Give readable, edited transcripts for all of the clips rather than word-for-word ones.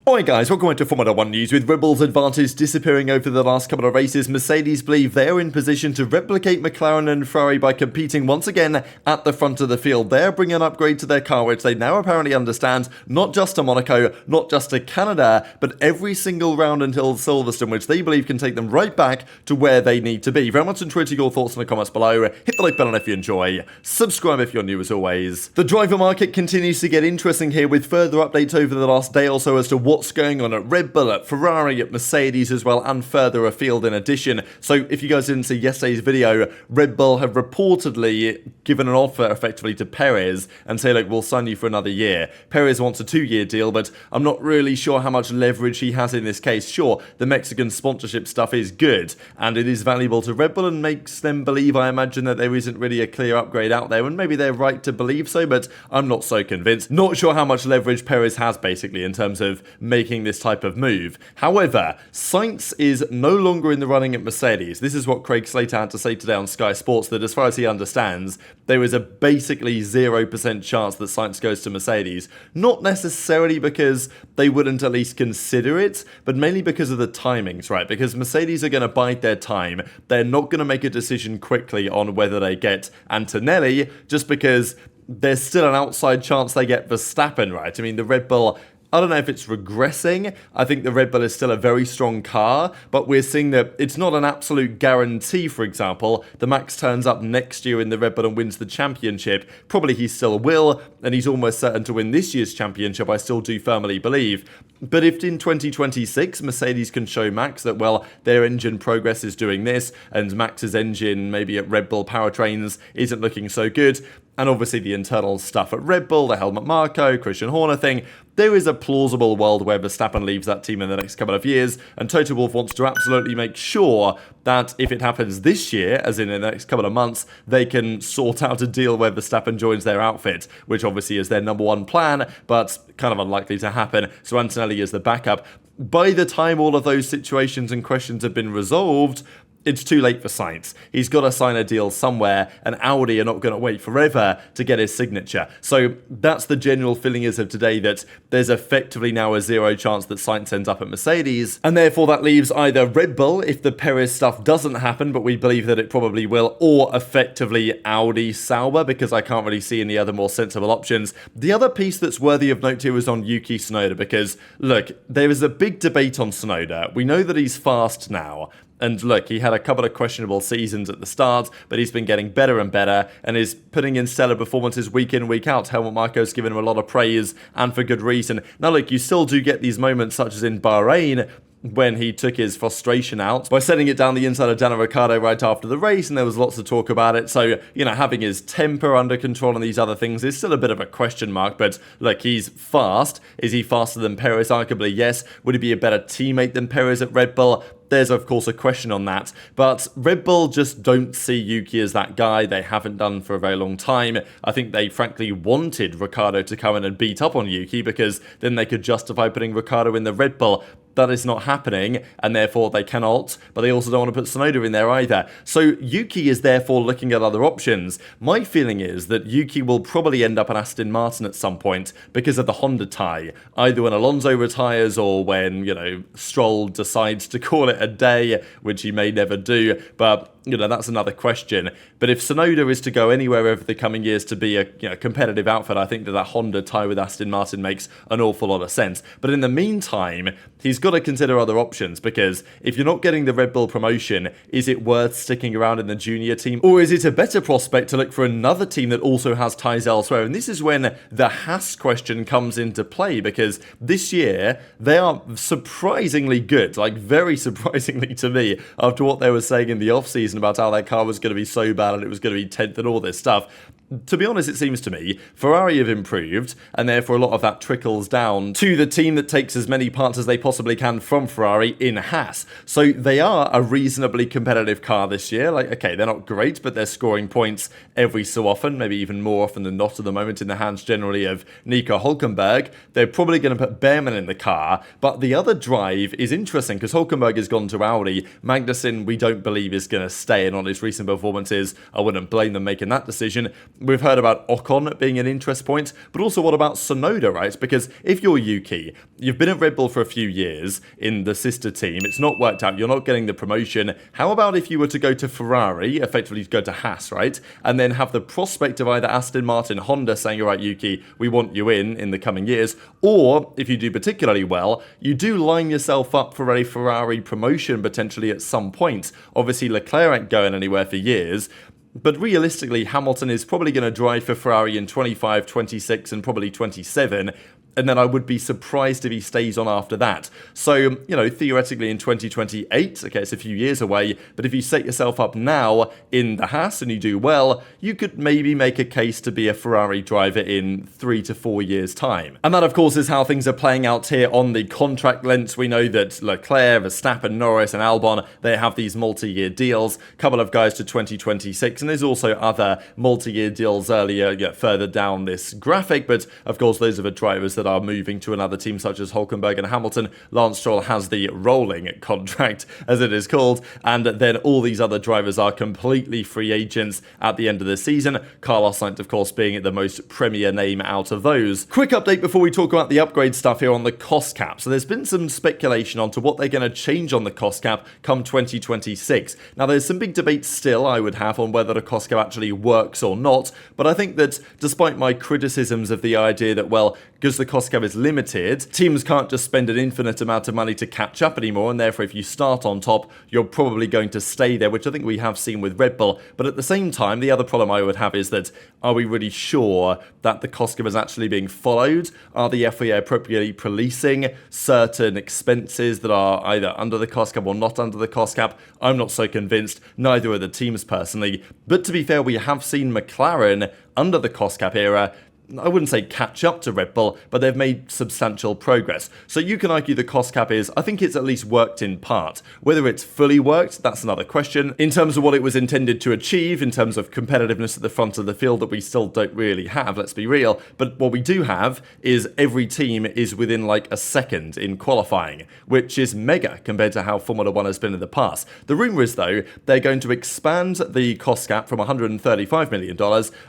Alright guys, welcome to Formula 1 news. With Red Bull's advantage disappearing over the last couple of races, Mercedes believe they are in position to replicate McLaren and Ferrari by competing once again at the front of the field. They're bringing an upgrade to their car, which they now apparently understand, not just to Monaco, not just to Canada, but every single round until Silverstone, which they believe can take them right back to where they need to be. Very much enjoyed your thoughts in the comments below. Hit the like button if you enjoy. Subscribe if you're new as always. The driver market continues to get interesting here with further updates over the last day or so as to what's going on at Red Bull, at Ferrari, at Mercedes as well, and further afield in addition. So if you guys didn't see yesterday's video, Red Bull have reportedly given an offer effectively to Perez and say, look, we'll sign you for another year. Perez wants a 2-year deal, but I'm not really sure how much leverage he has in this case. Sure, the Mexican sponsorship stuff is good, and it is valuable to Red Bull and makes them believe, I imagine, that there isn't really a clear upgrade out there, and maybe they're right to believe so, but I'm not so convinced. Not sure how much leverage Perez has, basically, in terms of making this type of move. However, Sainz is no longer in the running at Mercedes. This is what Craig Slater had to say today on Sky Sports, that as far as he understands, there is a basically 0% chance that Sainz goes to Mercedes. Not necessarily because they wouldn't at least consider it, but mainly because of the timings, right? Because Mercedes are going to bide their time. They're not going to make a decision quickly on whether they get Antonelli, just because there's still an outside chance they get Verstappen, right? I mean, the Red Bull, I don't know if it's regressing. I think the Red Bull is still a very strong car, but we're seeing that it's not an absolute guarantee, for example. The Max turns up next year in the Red Bull and wins the championship. Probably he still will, and he's almost certain to win this year's championship, I still do firmly believe. But if in 2026 Mercedes can show Max that, well, their engine progress is doing this, and Max's engine maybe at Red Bull powertrains isn't looking so good, and obviously the internal stuff at Red Bull, the Helmut Marko, Christian Horner thing, there is a plausible world where Verstappen leaves that team in the next couple of years, and Toto Wolff wants to absolutely make sure that if it happens this year, as in the next couple of months, they can sort out a deal where Verstappen joins their outfit, which obviously is their number one plan, but kind of unlikely to happen. So Antonelli is the backup. By the time all of those situations and questions have been resolved, it's too late for Sainz. He's got to sign a deal somewhere, and Audi are not going to wait forever to get his signature. So that's the general feeling as of today, that there's effectively now a 0 chance that Sainz ends up at Mercedes, and therefore that leaves either Red Bull, if the Perez stuff doesn't happen, but we believe that it probably will, or effectively Audi Sauber, because I can't really see any other more sensible options. The other piece that's worthy of note here is on Yuki Tsunoda, because, look, there is a big debate on Tsunoda. We know that he's fast now. And look, he had a couple of questionable seasons at the start, but he's been getting better and better and is putting in stellar performances week in, week out. Helmut Marko's given him a lot of praise, and for good reason. Now look, you still do get these moments such as in Bahrain, when he took his frustration out by setting it down the inside of Daniel Ricciardo right after the race, and there was lots of talk about it. So, you know, having his temper under control and these other things is still a bit of a question mark, but look, he's fast. Is he faster than Perez? Arguably, yes. Would he be a better teammate than Perez at Red Bull? There's, of course, a question on that, but Red Bull just don't see Yuki as that guy. They haven't done for a very long time. I think they, frankly, wanted Ricciardo to come in and beat up on Yuki, because then they could justify putting Ricciardo in the Red Bull. That is not happening, and therefore they cannot, but they also don't want to put Tsunoda in there either. So Yuki is therefore looking at other options. My feeling is that Yuki will probably end up at Aston Martin at some point because of the Honda tie, either when Alonso retires or when, you know, Stroll decides to call it a day, which he may never do, but you know, that's another question. But if Tsunoda is to go anywhere over the coming years to be a competitive outfit, I think that Honda tie with Aston Martin makes an awful lot of sense. But in the meantime, he's got to consider other options, because if you're not getting the Red Bull promotion, is it worth sticking around in the junior team? Or is it a better prospect to look for another team that also has ties elsewhere? And this is when the Haas question comes into play, because this year they are surprisingly good, like very surprisingly to me, after what they were saying in the off-season about how their car was going to be so bad and it was going to be 10th and all this stuff. To be honest, it seems to me, Ferrari have improved, and therefore a lot of that trickles down to the team that takes as many parts as they possibly can from Ferrari in Haas. So they are a reasonably competitive car this year. Like, okay, they're not great, but they're scoring points every so often, maybe even more often than not at the moment, in the hands generally of Nico Hülkenberg. They're probably going to put Behrman in the car, but the other drive is interesting, because Hülkenberg has gone to Audi. Magnussen, we don't believe, is going to stay, and on his recent performances, I wouldn't blame them making that decision. We've heard about Ocon being an interest point, but also what about Tsunoda, right? Because if you're Yuki, you've been at Red Bull for a few years in the sister team, it's not worked out, you're not getting the promotion. How about if you were to go to Ferrari, effectively go to Haas, right? And then have the prospect of either Aston Martin, Honda saying, all right, Yuki, we want you in the coming years, or if you do particularly well, you do line yourself up for a Ferrari promotion potentially at some point. Obviously, Leclerc ain't going anywhere for years. But realistically, Hamilton is probably going to drive for Ferrari in 25, 26, and probably 27. And then I would be surprised if he stays on after that. So, theoretically in 2028, okay, it's a few years away, but if you set yourself up now in the Haas and you do well, you could maybe make a case to be a Ferrari driver in 3 to 4 years' time. And that, of course, is how things are playing out here on the contract lengths. We know that Leclerc, Verstappen, Norris, and Albon, they have these multi-year deals. A couple of guys to 2026, and there's also other multi-year deals earlier, further down this graphic, but of course, those are the drivers that are moving to another team such as Hülkenberg and Hamilton. Lance Stroll has the rolling contract, as it is called, and then all these other drivers are completely free agents at the end of the season. Carlos Sainz, of course, being the most premier name out of those. Quick update before we talk about the upgrade stuff here on the cost cap. So there's been some speculation onto what they're going to change on the cost cap come 2026. Now, there's some big debates still I would have on whether the cost cap actually works or not, but I think that despite my criticisms of the idea that, well, because the cost cap is limited, teams can't just spend an infinite amount of money to catch up anymore, and therefore if you start on top, you're probably going to stay there, which I think we have seen with Red Bull. But at the same time, the other problem I would have is that, are we really sure that the cost cap is actually being followed? Are the FIA appropriately policing certain expenses that are either under the cost cap or not under the cost cap? I'm not so convinced, neither are the teams personally. But to be fair, we have seen McLaren under the cost cap era, I wouldn't say catch up to Red Bull, but they've made substantial progress. So you can argue the cost cap I think it's at least worked in part. Whether it's fully worked, that's another question. In terms of what it was intended to achieve, in terms of competitiveness at the front of the field that we still don't really have, let's be real. But what we do have is every team is within like a second in qualifying, which is mega compared to how Formula 1 has been in the past. The rumour is, though, they're going to expand the cost cap from $135 million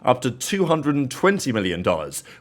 up to $220 million.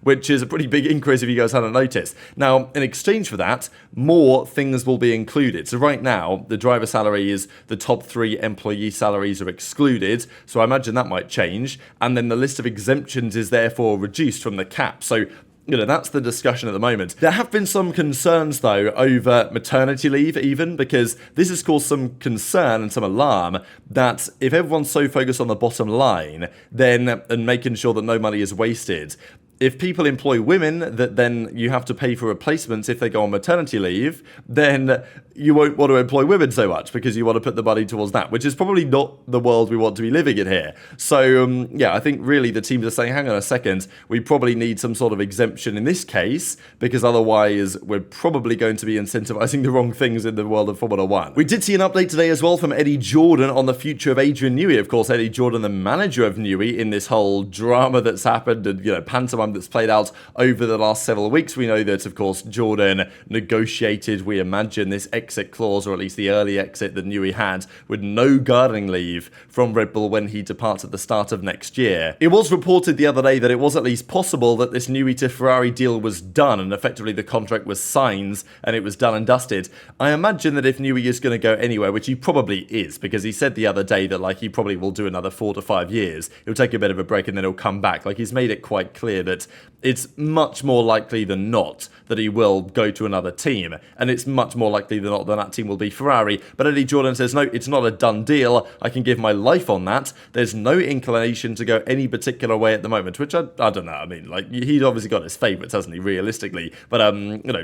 Which is a pretty big increase if you guys hadn't noticed. Now, in exchange for that, more things will be included. So right now, the driver salary is the top 3 employee salaries are excluded. So I imagine that might change. And then the list of exemptions is therefore reduced from the cap. So that's the discussion at the moment. There have been some concerns, though, over maternity leave even, because this has caused some concern and some alarm that if everyone's so focused on the bottom line, then, and making sure that no money is wasted, if people employ women that then you have to pay for replacements if they go on maternity leave, then you won't want to employ women so much because you want to put the money towards that, which is probably not the world we want to be living in here. So, I think really the teams are saying, hang on a second, we probably need some sort of exemption in this case, because otherwise we're probably going to be incentivizing the wrong things in the world of Formula 1. We did see an update today as well from Eddie Jordan on the future of Adrian Newey. Of course, Eddie Jordan, the manager of Newey, in this whole drama that's happened and, pantomime that's played out over the last several weeks. We know that, of course, Jordan negotiated, we imagine, this exit clause, or at least the early exit that Newey had, with no gardening leave from Red Bull when he departs at the start of next year. It was reported the other day that it was at least possible that this Newey to Ferrari deal was done, and effectively the contract was signed, and it was done and dusted. I imagine that if Newey is going to go anywhere, which he probably is, because he said the other day that, he probably will do another 4 to 5 years. He'll take a bit of a break and then he'll come back. He's made it quite clear that it's much more likely than not that he will go to another team, and it's much more likely than not that team will be Ferrari. But Eddie Jordan says, no, it's not a done deal. I can give my life on that. There's no inclination to go any particular way at the moment, which I don't know. I mean, he's obviously got his favourites, hasn't he, realistically? But,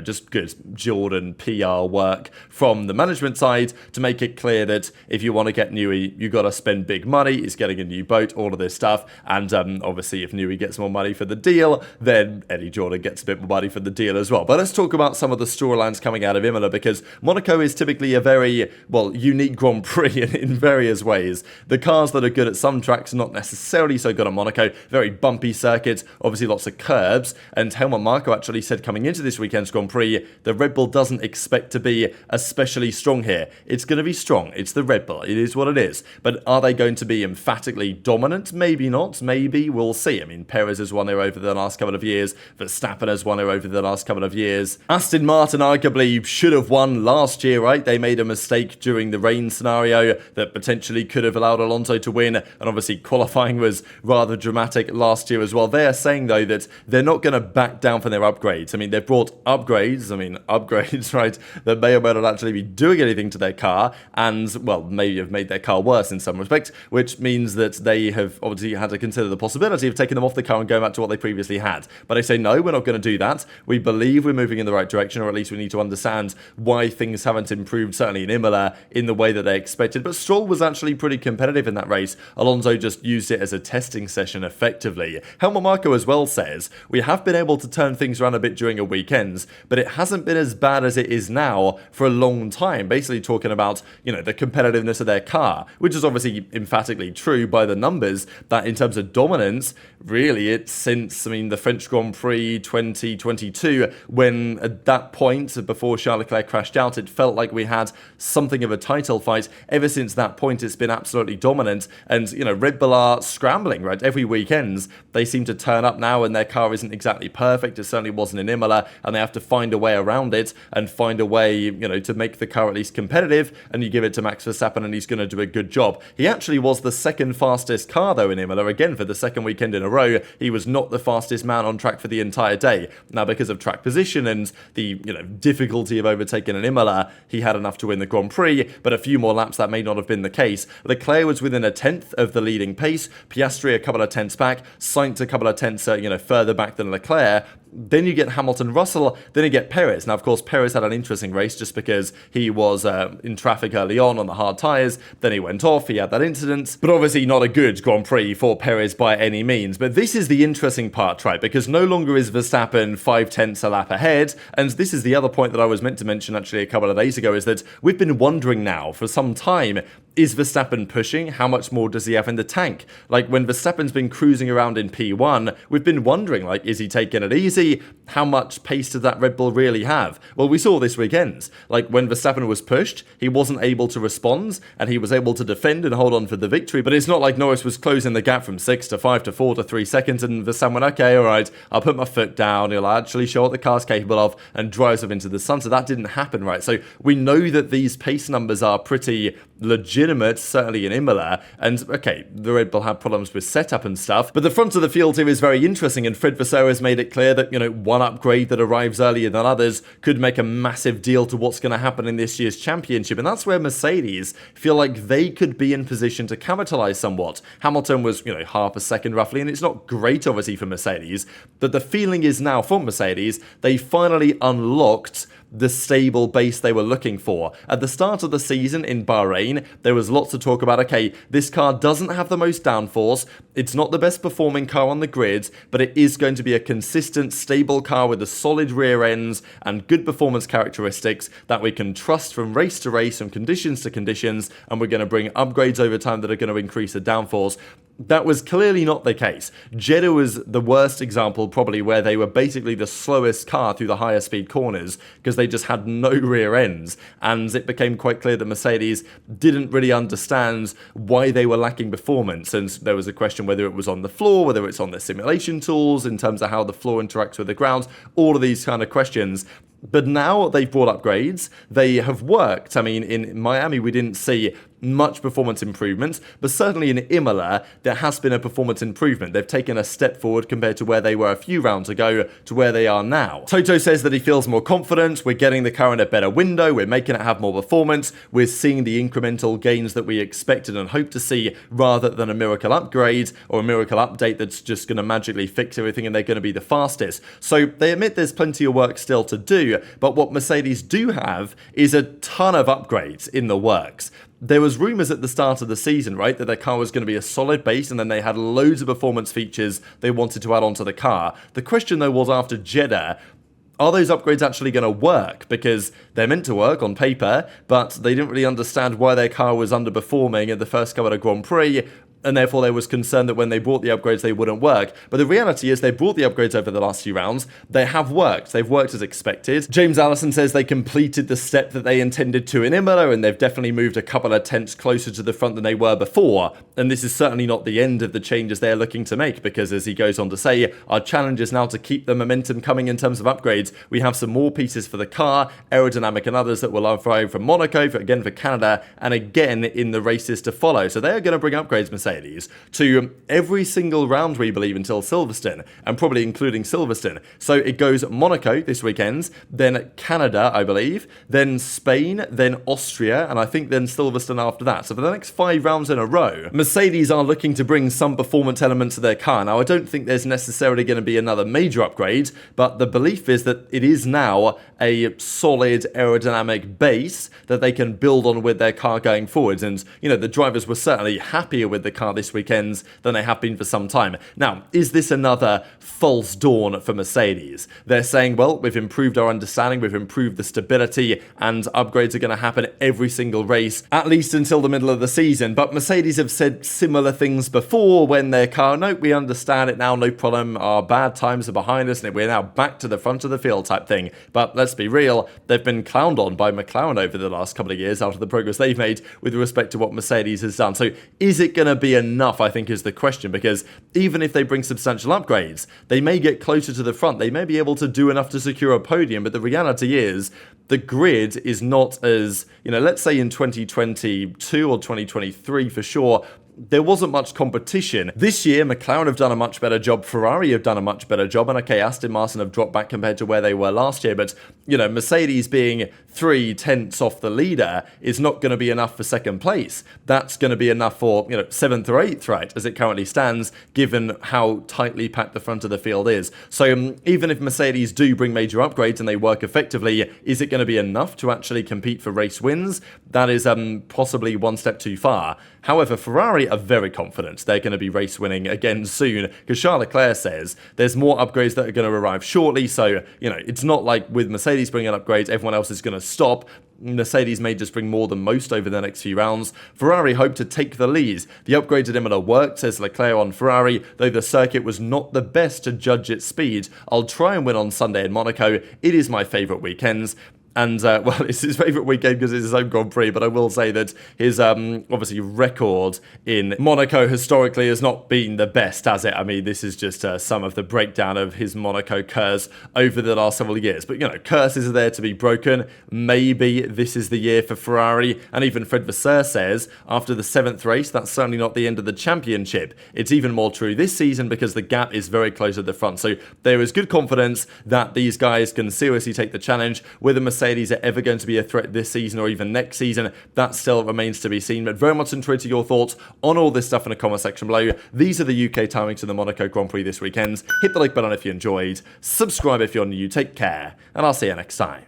just good Jordan PR work from the management side to make it clear that if you want to get Newey, you got to spend big money. He's getting a new boat, all of this stuff. And obviously, if Newey gets more money for the deal, then Eddie Jordan gets a bit more money for the deal as well. But let's talk about some of the storylines coming out of Imola, because Monaco Monaco is typically a very, well, unique Grand Prix in various ways. The cars that are good at some tracks are not necessarily so good at Monaco. Very bumpy circuits, obviously lots of curbs, and Helmut Marko actually said coming into this weekend's Grand Prix, the Red Bull doesn't expect to be especially strong here. It's going to be strong. It's the Red Bull. It is what it is. But are they going to be emphatically dominant? Maybe not. Maybe. We'll see. I mean, Perez has won here over the last couple of years. Verstappen has won here over the last couple of years. Aston Martin arguably should have won last year, right? They made a mistake during the rain scenario that potentially could have allowed Alonso to win, and obviously qualifying was rather dramatic last year as well. They are saying, though, that they're not going to back down from their upgrades. I mean, they've brought upgrades, right, that may or may not actually be doing anything to their car, and, well, maybe have made their car worse in some respect, which means that they have obviously had to consider the possibility of taking them off the car and going back to what they previously had. But they say, no, we're not going to do that. We believe we're moving in the right direction, or at least we need to understand why things haven't improved, certainly in Imola, in the way that they expected. But Stroll was actually pretty competitive in that race. Alonso just used it as a testing session effectively. Helmut Marko as well says, we have been able to turn things around a bit during a weekend, but it hasn't been as bad as it is now for a long time. Basically talking about, the competitiveness of their car, which is obviously emphatically true by the numbers, that in terms of dominance, really it's since, the French Grand Prix 2022, when at that point, before Charles Leclerc crashed out, it felt like we had something of a title fight. Ever since that point, it's been absolutely dominant, and, Red Bull are scrambling, right? Every weekend, they seem to turn up now, and their car isn't exactly perfect. It certainly wasn't in Imola, and they have to find a way around it, and find a way, to make the car at least competitive, and you give it to Max Verstappen, and he's going to do a good job. He actually was the second fastest car, though, in Imola, again, for the second weekend in a row. He was not the fastest man on track for the entire day. Now, because of track position and the, difficulty of overtaking an Imola, he had enough to win the Grand Prix, but a few more laps that may not have been the case. Leclerc was within a tenth of the leading pace, Piastri a couple of tenths back, Sainz a couple of tenths, further back than Leclerc. Then you get Hamilton, Russell, then you get Perez. Now, of course, Perez had an interesting race just because he was in traffic early on the hard tyres, then he went off, he had that incident, but obviously not a good Grand Prix for Perez by any means. But this is the interesting part, right, because no longer is Verstappen 5 tenths a lap ahead, and this is the other point that I was meant to mention actually a couple of days ago, is that we've been wondering now for some time, is Verstappen pushing? How much more does he have in the tank? Like, when Verstappen's been cruising around in P1, we've been wondering, like, is he taking it easy? How much pace did that Red Bull really have? Well, we saw this weekend. Like, when Verstappen was pushed, he wasn't able to respond, and he was able to defend and hold on for the victory, but it's not like Norris was closing the gap from 6 to 5 to 4 to 3 seconds, and Verstappen went, okay, alright, I'll put my foot down, he'll actually show what the car's capable of, and drives off into the sun. So that didn't happen, right? So we know that these pace numbers are pretty legitimate, certainly in Imola, and okay, the Red Bull had problems with setup and stuff, but the front of the field here is very interesting, and Fred Vasseur has made it clear that, one upgrade that arrives earlier than others could make a massive deal to what's going to happen in this year's championship, and that's where Mercedes feel like they could be in position to capitalize somewhat. Hamilton was, half a second roughly, and it's not great obviously for Mercedes, but the feeling is now from Mercedes, they finally unlocked the stable base they were looking for. At the start of the season in Bahrain, there was lots of talk about, okay, this car doesn't have the most downforce, it's not the best performing car on the grid, but it is going to be a consistent, stable car with a solid rear ends and good performance characteristics that we can trust from race to race, from conditions to conditions, and we're going to bring upgrades over time that are going to increase the downforce. That was clearly not the case. Jeddah was the worst example, probably, where they were basically the slowest car through the higher speed corners because they just had no rear ends, and it became quite clear that Mercedes didn't really understand why they were lacking performance, and there was a question whether it was on the floor, whether it's on their simulation tools, in terms of how the floor interacts with the ground, all of these kind of questions. But now they've brought upgrades, they have worked. I mean, in Miami we didn't see much performance improvement, but certainly in Imola there has been a performance improvement. They've taken a step forward compared to where they were a few rounds ago to where they are now. Toto says that he feels more confident, we're getting the car in a better window, we're making it have more performance, we're seeing the incremental gains that we expected and hoped to see, rather than a miracle upgrade or a miracle update that's just going to magically fix everything and they're going to be the fastest. So they admit there's plenty of work still to do, but what Mercedes do have is a ton of upgrades in the works. There was rumours at the start of the season, right, that their car was going to be a solid base, and then they had loads of performance features they wanted to add onto the car. The question, though, was after Jeddah, are those upgrades actually going to work? Because they're meant to work on paper, but they didn't really understand why their car was underperforming at the first couple of Grand Prix, and therefore there was concern that when they brought the upgrades they wouldn't work. But the reality is they brought the upgrades over the last few rounds. They have worked. They've worked as expected. James Allison says they completed the step that they intended to in Imola, and they've definitely moved a couple of tenths closer to the front than they were before. And this is certainly not the end of the changes they're looking to make, because as he goes on to say, our challenge is now to keep the momentum coming in terms of upgrades. We have some more pieces for the car, aerodynamic and others that will arrive from Monaco, for Canada, and again in the races to follow. So they are going to bring upgrades, Mercedes, to every single round, we believe, until Silverstone, and probably including Silverstone. So it goes Monaco this weekend, then Canada, I believe, then Spain, then Austria, and I think then Silverstone after that. So for the next 5 rounds in a row, Mercedes are looking to bring some performance elements to their car. Now, I don't think there's necessarily going to be another major upgrade, but the belief is that it is now a solid aerodynamic base that they can build on with their car going forwards. And, you know, the drivers were certainly happier with the car this weekend than they have been for some time. Now, is this another false dawn for Mercedes? They're saying, well, we've improved our understanding, we've improved the stability, and upgrades are going to happen every single race, at least until the middle of the season. But Mercedes have said similar things before when their car, no, we understand it now, no problem, our bad times are behind us, and we're now back to the front of the field type thing. But let's be real, they've been clowned on by McLaren over the last couple of years after the progress they've made with respect to what Mercedes has done. So is it going to be enough, I think, is the question, because even if they bring substantial upgrades, they may get closer to the front, they may be able to do enough to secure a podium, but the reality is the grid is not as, you know, let's say in 2022 or 2023 for sure, there wasn't much competition. This year, McLaren have done a much better job, Ferrari have done a much better job, and okay, Aston Martin have dropped back compared to where they were last year, but, you know, Mercedes being 3 tenths off the leader is not going to be enough for second place. That's going to be enough for, you know, 7th or 8th, right, as it currently stands, given how tightly packed the front of the field is. So even if Mercedes do bring major upgrades and they work effectively, is it going to be enough to actually compete for race wins? That is possibly one step too far. However, Ferrari are very confident they're going to be race winning again soon, because Charles Leclerc says there's more upgrades that are going to arrive shortly. So, you know, it's not like with Mercedes bringing upgrades, everyone else is going to stop. Mercedes may just bring more than most over the next few rounds. Ferrari hope to take the lead. The upgrade at Imola worked, says Leclerc on Ferrari, though the circuit was not the best to judge its speed. I'll try and win on Sunday in Monaco. It is my favourite weekends. And, well, it's his favourite weekend because it's his own Grand Prix, but I will say that his, obviously, record in Monaco historically has not been the best, has it? I mean, this is just some of the breakdown of his Monaco curse over the last several years. But, you know, curses are there to be broken. Maybe this is the year for Ferrari. And even Fred Vasseur says, after the 7th race, that's certainly not the end of the championship. It's even more true this season because the gap is very close at the front. So there is good confidence that these guys can seriously take the challenge. Whether Mercedes are ever going to be a threat this season or even next season, that still remains to be seen. But very much enjoyed your thoughts on all this stuff in the comment section below. These are the UK timings to the Monaco Grand Prix this weekend. Hit the like button if you enjoyed, subscribe if you're new, take care, and I'll see you next time.